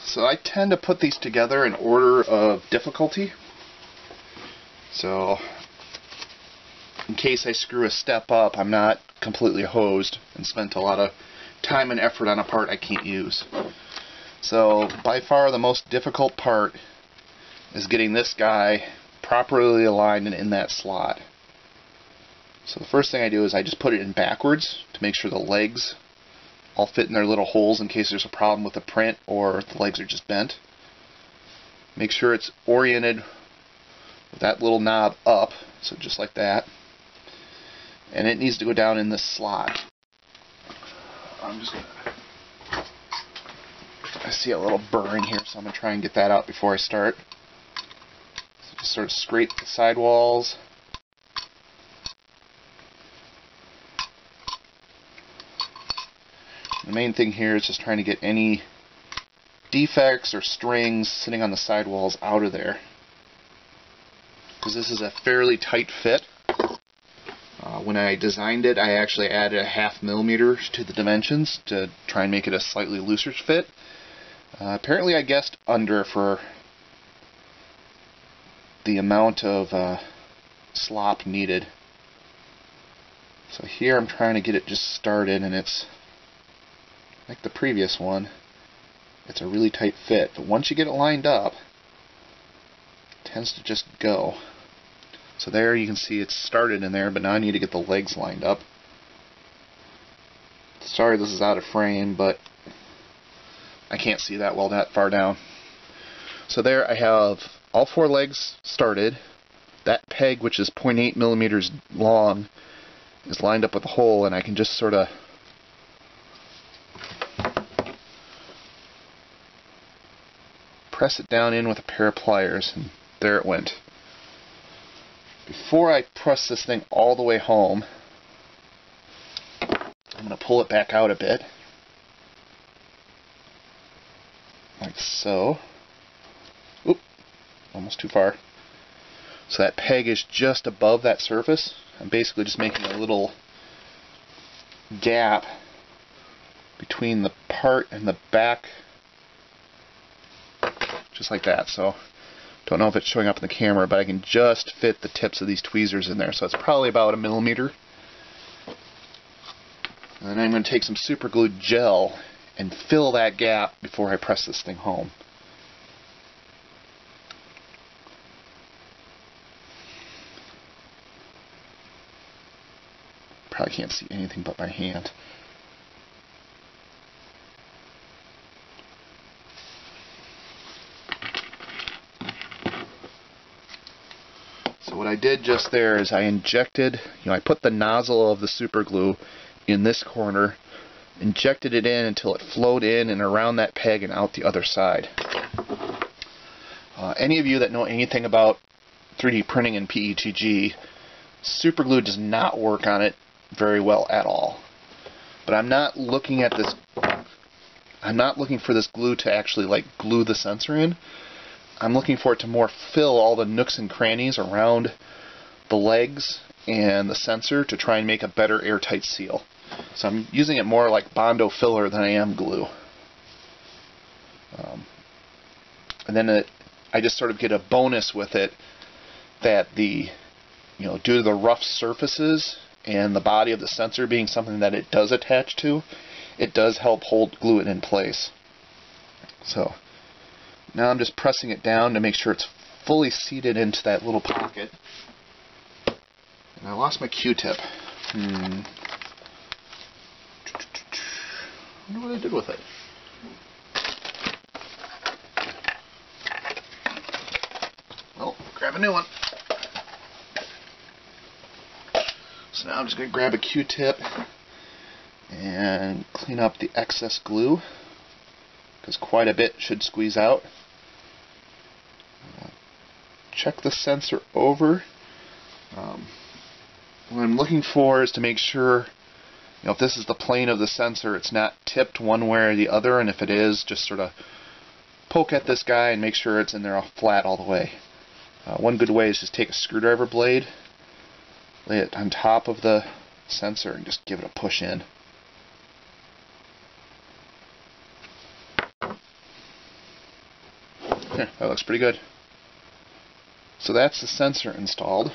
So I tend to put these together in order of difficulty. So in case I screw a step up, I'm not completely hosed and spent a lot of time and effort on a part I can't use. So by far the most difficult part is getting this guy properly aligned and in that slot. So the first thing I do is I just put it in backwards to make sure the legs all fit in their little holes in case there's a problem with the print or the legs are just bent. Make sure it's oriented with that little knob up, so just like that. And it needs to go down in this slot. I see a little burr in here, so I'm going to try and get that out before I start. So just sort of scrape the sidewalls. The main thing here is just trying to get any defects or strings sitting on the sidewalls out of there, because this is a fairly tight fit. When I designed it, I actually added a 0.5 millimeter to the dimensions to try and make it a slightly looser fit. Apparently I guessed under for the amount of slop needed. So here I'm trying to get it just started, and it's like the previous one. It's a really tight fit, but once you get it lined up, it tends to just go. So there you can see it's started in there, but now I need to get the legs lined up. Sorry this is out of frame, but I can't see that well that far down. So there I have all 4 legs started. That peg, which is 0.8 millimeters long, is lined up with the hole, and I can just sort of press it down in with a pair of pliers, and there it went. Before I press this thing all the way home, I'm going to pull it back out a bit, like so. Oop, almost too far. So that peg is just above that surface. I'm basically just making a little gap between the part and the back, just like that. So don't know if it's showing up in the camera, but I can just fit the tips of these tweezers in there. So it's probably about 1 millimeter. And then I'm going to take some super glue gel and fill that gap before I press this thing home. Probably can't see anything but my hand. So what I did just there is I injected, I put the nozzle of the super glue in this corner, injected it in until it flowed in and around that peg and out the other side. Any of you that know anything about 3D printing and PETG, super glue does not work on it very well at all. But I'm not looking at this, I'm not looking for this glue to actually like glue the sensor in. I'm looking for it to more fill all the nooks and crannies around the legs and the sensor to try and make a better airtight seal. So I'm using it more like Bondo filler than I am glue. And then I just sort of get a bonus with it that due to the rough surfaces and the body of the sensor being something that it does attach to, it does help glue it in place. So now I'm just pressing it down to make sure it's fully seated into that little pocket. And I lost my Q-tip. I wonder what I did with it. Well, grab a new one. So now I'm just going to grab a Q-tip and clean up the excess glue, because quite a bit should squeeze out. Check the sensor over. What I'm looking for is to make sure, if this is the plane of the sensor, it's not tipped one way or the other, and if it is, just sort of poke at this guy and make sure it's in there flat all the way. One good way is just take a screwdriver blade, lay it on top of the sensor, and just give it a push in. Okay, that looks pretty good. So that's the sensor installed.